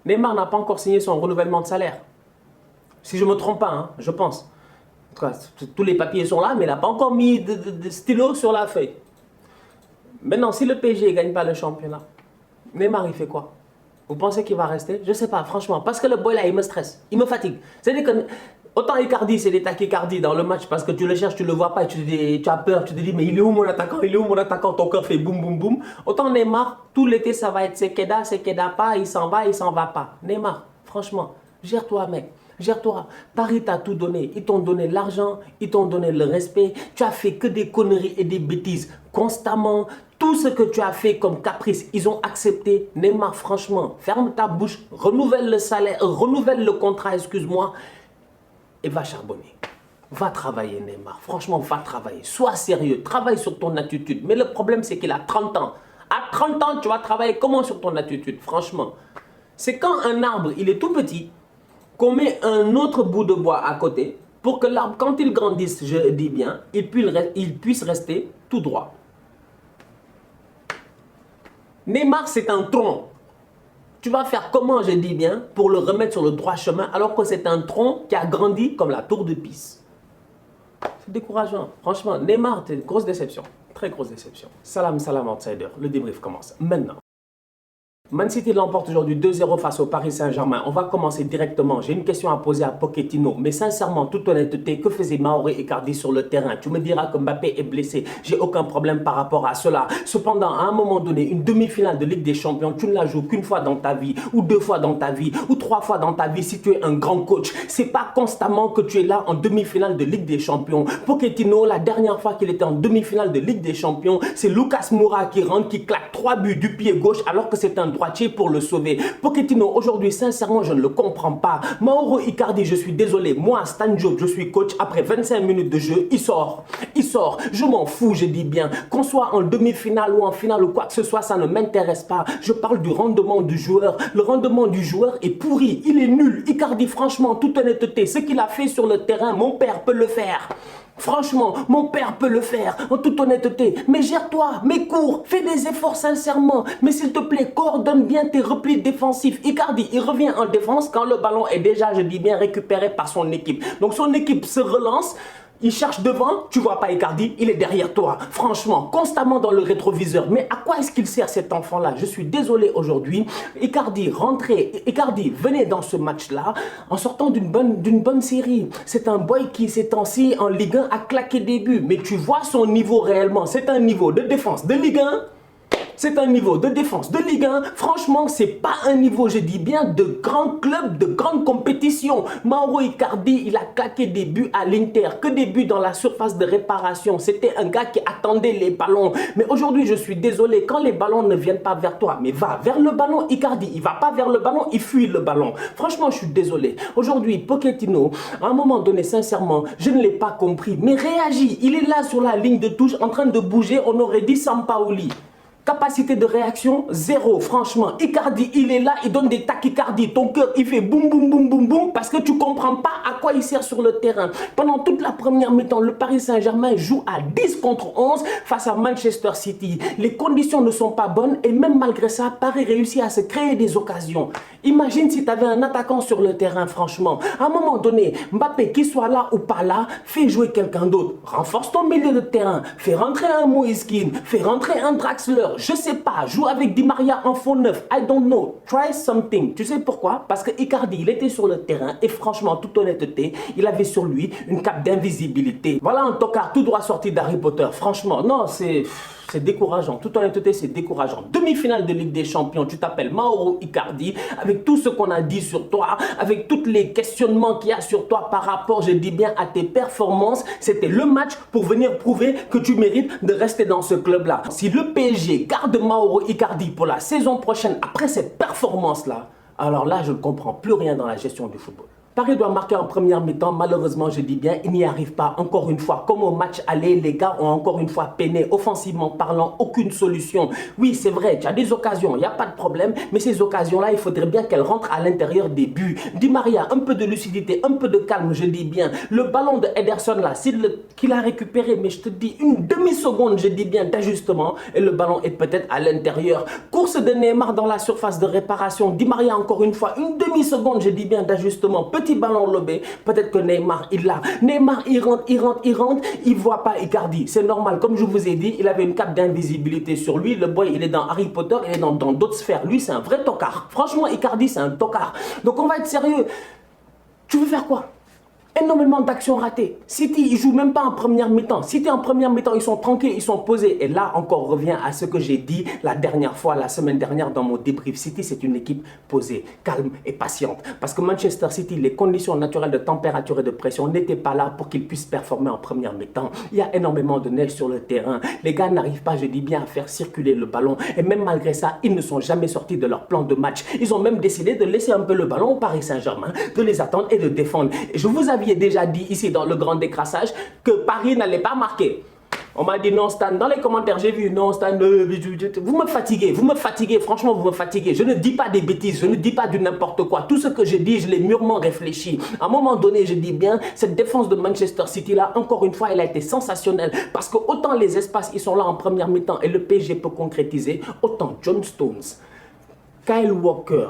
Neymar n'a pas encore signé son renouvellement de salaire. Si je ne me trompe pas, hein, je pense. En tout cas, tous les papiers sont là, mais il n'a pas encore mis de stylo sur la feuille. Maintenant, si le PSG ne gagne pas le championnat, Neymar, il fait quoi? Vous pensez qu'il va rester? Je ne sais pas, franchement. Parce que le boy là, il me stresse. Il me fatigue. C'est-à-dire que, autant Icardi, c'est des tachycardies dans le match parce que tu le cherches, tu ne le vois pas et tu as peur. Tu te dis, mais il est où mon attaquant? Il est où mon attaquant? Ton cœur fait boum, boum, boum. Autant Neymar, tout l'été, ça va être c'est pas, il s'en va pas. Neymar, franchement, gère-toi, mec. Gère-toi. Paris t'a tout donné. Ils t'ont donné l'argent, ils t'ont donné le respect. Tu as fait que des conneries et des bêtises constamment. Tout ce que tu as fait comme caprice, ils ont accepté. Neymar, franchement, ferme ta bouche, renouvelle le salaire, renouvelle le contrat, excuse-moi, et va charbonner. Va travailler, Neymar. Franchement, va travailler. Sois sérieux. Travaille sur ton attitude. Mais le problème, c'est qu'il a 30 ans. À 30 ans, tu vas travailler comment sur ton attitude? Franchement. C'est quand un arbre, il est tout petit, qu'on met un autre bout de bois à côté pour que l'arbre, quand il grandisse, je dis bien, il puisse rester tout droit. Neymar, c'est un tronc. Tu vas faire comment, je dis bien, pour le remettre sur le droit chemin alors que c'est un tronc qui a grandi comme la tour de Pise. C'est décourageant. Franchement, Neymar, c'est une grosse déception. Très grosse déception. Salam, salam, outsider. Le débrief commence maintenant. Man City l'emporte aujourd'hui 2-0 face au Paris Saint-Germain. On va commencer directement. J'ai une question à poser à Pochettino. Mais sincèrement, toute honnêteté, que faisait Mauro Icardi sur le terrain? Tu me diras que Mbappé est blessé. J'ai aucun problème par rapport à cela. Cependant, à un moment donné, une demi-finale de Ligue des Champions, tu ne la joues qu'une fois dans ta vie, ou 2 fois dans ta vie, ou 3 fois dans ta vie si tu es un grand coach. C'est pas constamment que tu es là en demi-finale de Ligue des Champions. Pochettino, la dernière fois qu'il était en demi-finale de Ligue des Champions, c'est Lucas Moura qui rentre, qui claque 3 buts du pied gauche alors que c'est un droitier pour le sauver. Pochettino, aujourd'hui, sincèrement, je ne le comprends pas. Mauro Icardi, je suis désolé. Moi, Stan Diop, je suis coach. Après 25 minutes de jeu, il sort. Il sort. Je m'en fous, je dis bien. Qu'on soit en demi-finale ou en finale ou quoi que ce soit, ça ne m'intéresse pas. Je parle du rendement du joueur. Le rendement du joueur est pourri. Il est nul. Icardi, franchement, toute honnêteté, ce qu'il a fait sur le terrain, mon père peut le faire. Franchement, mon père peut le faire, en toute honnêteté. Mais gère-toi, mais cours, fais des efforts sincèrement. Mais s'il te plaît, coordonne bien tes replis défensifs. Icardi, il revient en défense quand le ballon est déjà, je dis bien, récupéré par son équipe. Donc son équipe se relance. Il cherche devant, tu vois pas Icardi, il est derrière toi. Franchement, constamment dans le rétroviseur. Mais à quoi est-ce qu'il sert cet enfant-là? Je suis désolé aujourd'hui. Icardi, rentrez. Icardi, venez dans ce match-là en sortant d'une bonne série. C'est un boy qui, ces temps-ci, en Ligue 1, a claqué des buts. Mais tu vois son niveau réellement. C'est un niveau de défense de Ligue 1. C'est un niveau de défense de Ligue 1. Franchement, c'est pas un niveau, je dis bien, de grand club, de grande compétition. Mauro Icardi, il a claqué des buts à l'Inter, que des buts dans la surface de réparation. C'était un gars qui attendait les ballons. Mais aujourd'hui, je suis désolé, quand les ballons ne viennent pas vers toi, mais va vers le ballon, Icardi. Il va pas vers le ballon, il fuit le ballon. Franchement, je suis désolé. Aujourd'hui, Pochettino, à un moment donné, sincèrement, je ne l'ai pas compris. Mais réagis, il est là sur la ligne de touche, en train de bouger, on aurait dit Sampaoli. Capacité de réaction, zéro, franchement. Icardi, il est là, il donne des tachycardies. Ton cœur, il fait boum, boum, boum, boum, boum, parce que tu ne comprends pas à quoi il sert sur le terrain. Pendant toute la première mi-temps, le Paris Saint-Germain joue à 10 contre 11 face à Manchester City. Les conditions ne sont pas bonnes et même malgré ça, Paris réussit à se créer des occasions. Imagine si tu avais un attaquant sur le terrain, franchement. À un moment donné, Mbappé, qu'il soit là ou pas là, fais jouer quelqu'un d'autre. Renforce ton milieu de terrain. Fais rentrer un Moïse Kean. Fais rentrer un Draxler. Je sais pas. Joue avec Di Maria en faux neuf. I don't know. Try something. Tu sais pourquoi? Parce que Icardi, il était sur le terrain et franchement, toute honnêteté, il avait sur lui une cape d'invisibilité. Voilà un tocard tout droit sorti d'Harry Potter. Franchement, non, c'est décourageant. Toute honnêteté, c'est décourageant. Demi-finale de Ligue des Champions, tu t'appelles Mauro Icardi, avec tout ce qu'on a dit sur toi, avec tous les questionnements qu'il y a sur toi par rapport, je dis bien, à tes performances. C'était le match pour venir prouver que tu mérites de rester dans ce club-là. Si le PSG garde Mauro Icardi pour la saison prochaine, après cette performance-là, alors là, je ne comprends plus rien dans la gestion du football. Paris doit marquer en première mi-temps. Malheureusement, je dis bien, il n'y arrive pas. Encore une fois, comme au match aller, les gars ont encore une fois peiné. Offensivement parlant, aucune solution. Oui, c'est vrai, tu as des occasions, il n'y a pas de problème. Mais ces occasions-là, il faudrait bien qu'elles rentrent à l'intérieur des buts. Di Maria, un peu de lucidité, un peu de calme, je dis bien. Le ballon de Ederson, là, qu'il a récupéré, mais je te dis, une demi-seconde, je dis bien, d'ajustement. Et le ballon est peut-être à l'intérieur. Course de Neymar dans la surface de réparation. Di Maria, encore une fois, une demi-seconde, je dis bien, d'ajustement. Petit ballon lobé. Peut-être que Neymar, il l'a. Neymar, il rentre. Il ne voit pas Icardi. C'est normal. Comme je vous ai dit, il avait une cape d'invisibilité sur lui. Le boy, il est dans Harry Potter, il est dans d'autres sphères. Lui, c'est un vrai tocard. Franchement, Icardi, c'est un tocard. Donc, on va être sérieux. Tu veux faire quoi? Énormément d'actions ratées. City, ils ne jouent même pas en première mi-temps. City, en première mi-temps, ils sont tranquilles, ils sont posés. Et là, encore, revient à ce que j'ai dit la dernière fois, la semaine dernière, dans mon débrief. City, c'est une équipe posée, calme et patiente. Parce que Manchester City, les conditions naturelles de température et de pression n'étaient pas là pour qu'ils puissent performer en première mi-temps. Il y a énormément de neige sur le terrain. Les gars n'arrivent pas, je dis bien, à faire circuler le ballon. Et même malgré ça, ils ne sont jamais sortis de leur plan de match. Ils ont même décidé de laisser un peu le ballon au Paris Saint-Germain, de les attendre et de défendre. Et je vous avais déjà dit ici dans le grand décrassage que Paris n'allait pas marquer. On m'a dit non Stan, dans les commentaires j'ai vu non Stan, vous me fatiguez, franchement vous me fatiguez. Je ne dis pas des bêtises, je ne dis pas du n'importe quoi. Tout ce que je dis, je l'ai mûrement réfléchi. À un moment donné, je dis bien, cette défense de Manchester City là, encore une fois, elle a été sensationnelle. Parce que autant les espaces, ils sont là en première mi-temps et le PSG peut concrétiser, autant John Stones, Kyle Walker,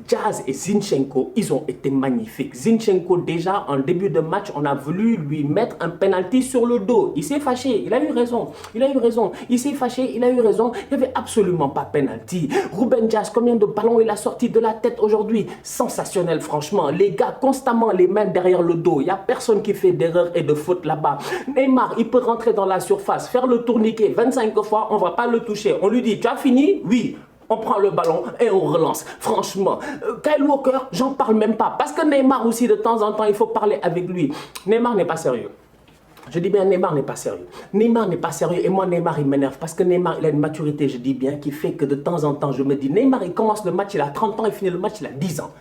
Diaz et Zinchenko, ils ont été magnifiques. Zinchenko, déjà, en début de match, on a voulu lui mettre un penalty sur le dos. Il s'est fâché, il a eu raison. Il s'est fâché, il a eu raison. Il n'y avait absolument pas penalty. Ruben Diaz, combien de ballons il a sorti de la tête aujourd'hui? Sensationnel, franchement. Les gars, constamment les mains derrière le dos. Il n'y a personne qui fait d'erreur et de faute là-bas. Neymar, il peut rentrer dans la surface, faire le tourniquet 25 fois, on ne va pas le toucher. On lui dit, tu as fini? Oui. On prend le ballon et on relance. Franchement, Kyle Walker, j'en parle même pas. Parce que Neymar aussi, de temps en temps, il faut parler avec lui. Neymar n'est pas sérieux. Je dis bien, Neymar n'est pas sérieux. Neymar n'est pas sérieux. Et moi, Neymar, il m'énerve. Parce que Neymar, il a une maturité, je dis bien, qui fait que de temps en temps, je me dis, Neymar, il commence le match, il a 30 ans, il finit le match, il a 10 ans.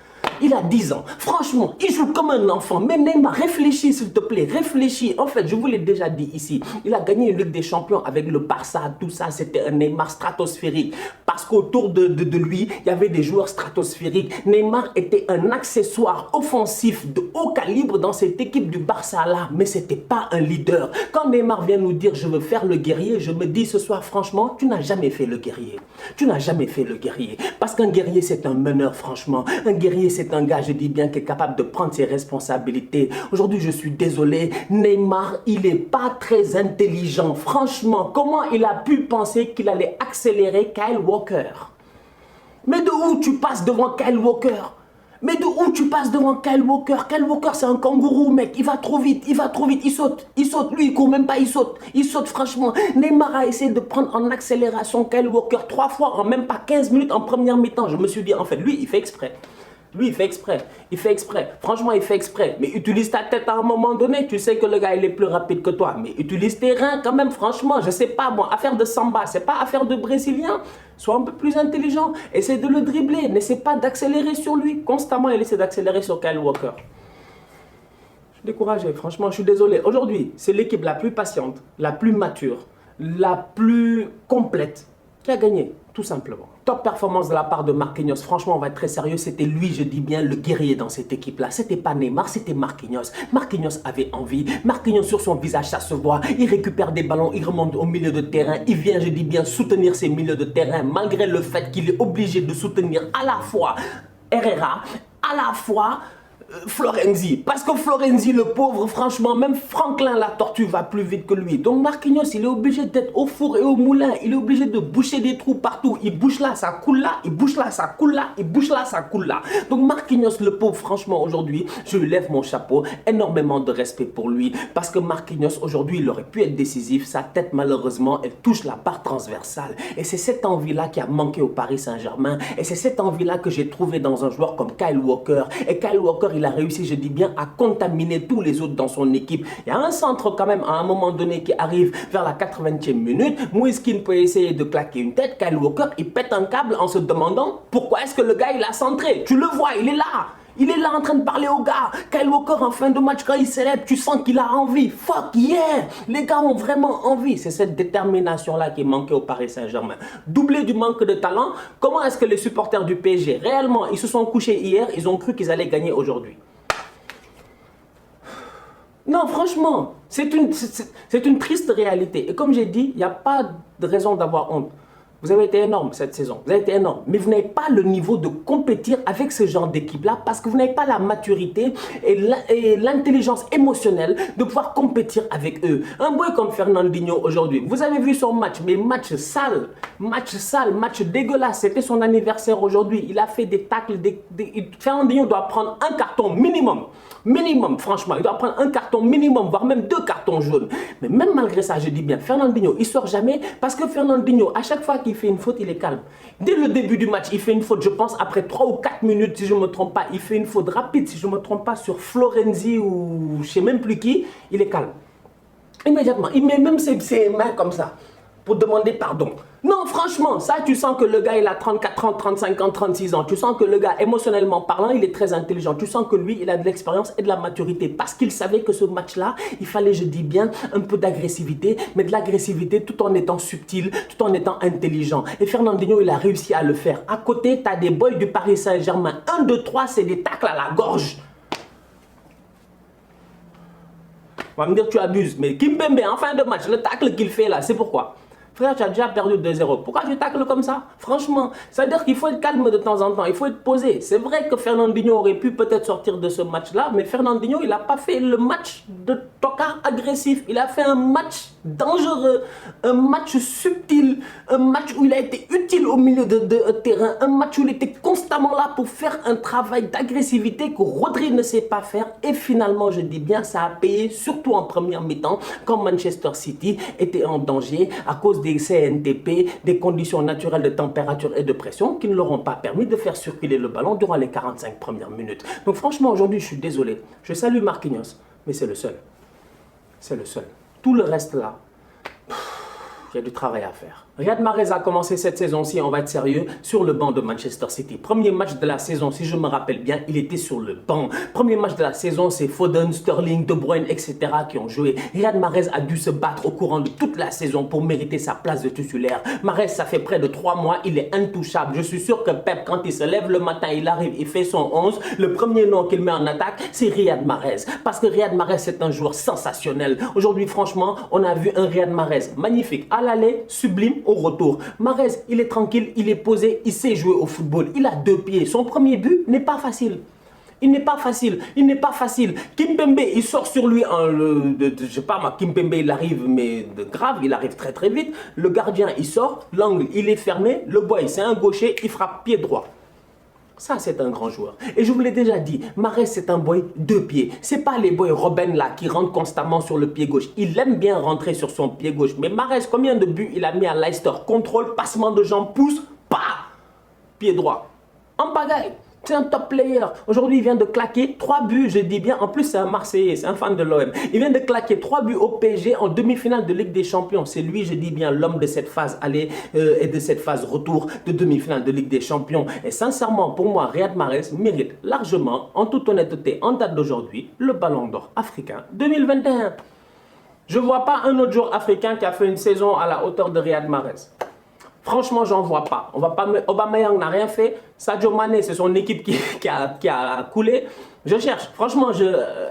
Il a 10 ans. Franchement, il joue comme un enfant. Mais Neymar, réfléchis s'il te plaît. Réfléchis. En fait, je vous l'ai déjà dit ici. Il a gagné une Ligue des Champions avec le Barça. Tout ça, c'était un Neymar stratosphérique. Parce qu'autour de lui, il y avait des joueurs stratosphériques. Neymar était un accessoire offensif de haut calibre dans cette équipe du Barça-là. Mais ce n'était pas un leader. Quand Neymar vient nous dire « je veux faire le guerrier », je me dis ce soir, franchement, tu n'as jamais fait le guerrier. Tu n'as jamais fait le guerrier. Parce qu'un guerrier, c'est un meneur, franchement. Un guerrier, c'est un gars, je dis bien, qui est capable de prendre ses responsabilités. Aujourd'hui, je suis désolé, Neymar, il n'est pas très intelligent. Franchement, comment il a pu penser qu'il allait accélérer Kyle Walker? Mais de où tu passes devant Kyle Walker? Mais de où tu passes devant Kyle Walker? Kyle Walker, c'est un kangourou, mec. Il va trop vite, il saute. Lui, il court même pas, il saute, franchement. Neymar a essayé de prendre en accélération Kyle Walker 3 fois en même pas 15 minutes en première mi-temps. Je me suis dit, en fait, lui, il fait exprès. Il fait exprès. Franchement, il fait exprès. Mais utilise ta tête à un moment donné. Tu sais que le gars, il est plus rapide que toi. Mais utilise tes reins quand même, franchement. Je sais pas, moi, affaire de samba, c'est pas affaire de brésilien. Sois un peu plus intelligent. Essaie de le dribbler. N'essaie pas d'accélérer sur lui. Constamment, il essaie d'accélérer sur Kyle Walker. Je suis découragé, franchement, je suis désolé. Aujourd'hui, c'est l'équipe la plus patiente, la plus mature, la plus complète qui a gagné, tout simplement. Top performance de la part de Marquinhos. Franchement, on va être très sérieux. C'était lui, je dis bien, le guerrier dans cette équipe-là. C'était pas Neymar, c'était Marquinhos. Marquinhos avait envie. Marquinhos, sur son visage, ça se voit. Il récupère des ballons, il remonte au milieu de terrain. Il vient, je dis bien, soutenir ses milieux de terrain, malgré le fait qu'il est obligé de soutenir à la fois Herrera, à la fois Florenzi, parce que Florenzi, le pauvre, franchement, même Franklin la tortue va plus vite que lui. Donc Marquinhos, il est obligé d'être au four et au moulin. Il est obligé de boucher des trous partout. Il bouche là, ça coule là. Il bouche là, ça coule là. Il bouche là, ça coule là. Donc Marquinhos, le pauvre, franchement, aujourd'hui, je lui lève mon chapeau. Énormément de respect pour lui. Parce que Marquinhos, aujourd'hui, il aurait pu être décisif. Sa tête, malheureusement, elle touche la barre transversale. Et c'est cette envie-là qui a manqué au Paris Saint-Germain. Et c'est cette envie-là que j'ai trouvé dans un joueur comme Kyle Walker. Et Kyle Walker, il a réussi, je dis bien, à contaminer tous les autres dans son équipe. Il y a un centre quand même à un moment donné qui arrive vers la 80e minute. Moiskin peut essayer de claquer une tête. Kyle Walker, il pète un câble en se demandant pourquoi est-ce que le gars il a centré. Tu le vois, il est là. Il est là en train de parler aux gars. Kyle Walker en fin de match, quand il célèbre, tu sens qu'il a envie. Fuck yeah! Les gars ont vraiment envie. C'est cette détermination-là qui manquait au Paris Saint-Germain. Doublé du manque de talent, comment est-ce que les supporters du PSG, réellement, ils se sont couchés hier, ils ont cru qu'ils allaient gagner aujourd'hui? Non, franchement, c'est une triste réalité. Et comme j'ai dit, il n'y a pas de raison d'avoir honte. Vous avez été énorme cette saison, vous avez été énorme, mais vous n'avez pas le niveau de compétir avec ce genre d'équipe-là parce que vous n'avez pas la maturité et l'intelligence émotionnelle de pouvoir compétir avec eux. Un boy comme Fernandinho aujourd'hui, vous avez vu son match, mais match sale, match dégueulasse. C'était son anniversaire aujourd'hui, il a fait des tacles, Fernandinho doit prendre un carton minimum, franchement, il doit prendre un carton minimum, voire même 2 cartons jaunes. Mais même malgré ça, je dis bien, Fernandinho, il sort jamais parce que Fernandinho, à chaque fois qu'il fait une faute, il est calme. Dès le début du match, il fait une faute, je pense, après 3 ou 4 minutes, si je ne me trompe pas, il fait une faute rapide, si je ne me trompe pas, sur Florenzi ou je ne sais même plus qui, il est calme. Immédiatement, il met même ses mains comme ça pour demander pardon. Non, franchement, ça, tu sens que le gars, il a 34 ans, 35 ans, 36 ans. Tu sens que le gars, émotionnellement parlant, il est très intelligent. Tu sens que lui, il a de l'expérience et de la maturité. Parce qu'il savait que ce match-là, il fallait, je dis bien, un peu d'agressivité, mais de l'agressivité tout en étant subtil, tout en étant intelligent. Et Fernandinho, il a réussi à le faire. À côté, tu as des boys du Paris Saint-Germain. 1, 2, 3, c'est des tacles à la gorge. On va me dire, tu abuses. Mais Kimpembe, en fin de match, le tacle qu'il fait là, c'est pourquoi? Frère, tu as déjà perdu 2-0. Pourquoi tu tacles comme ça? Franchement, ça veut dire qu'il faut être calme de temps en temps. Il faut être posé. C'est vrai que Fernandinho aurait pu peut-être sortir de ce match-là, mais Fernandinho, il n'a pas fait le match de tocard agressif. Il a fait un match dangereux, un match subtil, un match où il a été utile au milieu de terrain, un match où il était constamment là pour faire un travail d'agressivité que Rodri ne sait pas faire. Et finalement, je dis bien, ça a payé, surtout en première mi-temps, quand Manchester City était en danger à cause des CNTP, des conditions naturelles de température et de pression qui ne leur ont pas permis de faire circuler le ballon durant les 45 premières minutes. Donc franchement, aujourd'hui, je suis désolé. Je salue Marquinhos, mais c'est le seul. C'est le seul. Tout le reste là, il y a du travail à faire. Riyad Mahrez a commencé cette saison-ci, on va être sérieux, sur le banc de Manchester City. Premier match de la saison, si je me rappelle bien, il était sur le banc. Premier match de la saison, c'est Foden, Sterling, De Bruyne, etc. qui ont joué. Riyad Mahrez a dû se battre au courant de toute la saison pour mériter sa place de titulaire. Mahrez, ça fait près de 3 mois, il est intouchable. Je suis sûr que Pep, quand il se lève le matin, il arrive, il fait son 11. Le premier nom qu'il met en attaque, c'est Riyad Mahrez. Parce que Riyad Mahrez, c'est un joueur sensationnel. Aujourd'hui, franchement, on a vu un Riyad Mahrez magnifique. À l'aller, sublime au retour. Mahrez, il est tranquille, il est posé, il sait jouer au football. Il a 2 pieds. Son premier but n'est pas facile. Il n'est pas facile. Il n'est pas facile. Kimpembe, il sort sur lui. Je sais pas, Kimpembe, il arrive, mais de grave, il arrive très très vite. Le gardien, il sort. L'angle, il est fermé. Le boy, c'est un gaucher. Il frappe pied droit. Ça, c'est un grand joueur. Et je vous l'ai déjà dit, Mahrez, c'est un boy 2 pieds. Ce n'est pas les boys Robben là qui rentrent constamment sur le pied gauche. Il aime bien rentrer sur son pied gauche. Mais Mahrez, combien de buts il a mis à Leicester? Contrôle, passement de jambes, pouce, pas pied droit. En pagaille. C'est un top player. Aujourd'hui, il vient de claquer 3 buts, je dis bien. En plus, c'est un Marseillais, c'est un fan de l'OM. Il vient de claquer 3 buts au PSG en demi-finale de Ligue des Champions. C'est lui, je dis bien, l'homme de cette phase aller et de cette phase retour de demi-finale de Ligue des Champions. Et sincèrement, pour moi, Riyad Mahrez mérite largement, en toute honnêteté, en date d'aujourd'hui, le Ballon d'Or africain 2021. Je ne vois pas un autre joueur africain qui a fait une saison à la hauteur de Riyad Mahrez. Franchement, j'en vois pas. Aubameyang n'a rien fait. Sadio Mané, c'est son équipe qui a coulé. Je cherche. Franchement, je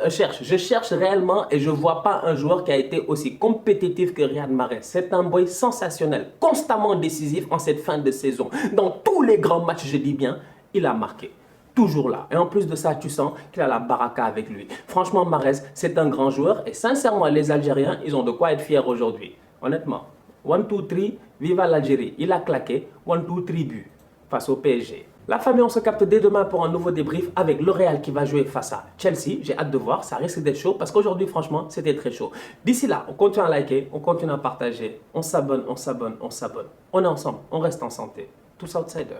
cherche. Je cherche réellement et je ne vois pas un joueur qui a été aussi compétitif que Riyad Mahrez. C'est un boy sensationnel, constamment décisif en cette fin de saison. Dans tous les grands matchs, je dis bien, il a marqué. Toujours là. Et en plus de ça, tu sens qu'il a la baraka avec lui. Franchement, Mahrez, c'est un grand joueur. Et sincèrement, les Algériens, ils ont de quoi être fiers aujourd'hui. Honnêtement. 1, 2, 3, viva l'Algérie. Il a claqué 1, 2, 3 buts face au PSG. La famille, on se capte dès demain pour un nouveau débrief avec le Real qui va jouer face à Chelsea. J'ai hâte de voir, ça risque d'être chaud parce qu'aujourd'hui, franchement, c'était très chaud. D'ici là, on continue à liker, on continue à partager, on s'abonne, on s'abonne, on s'abonne. On est ensemble, on reste en santé. Tous outsiders.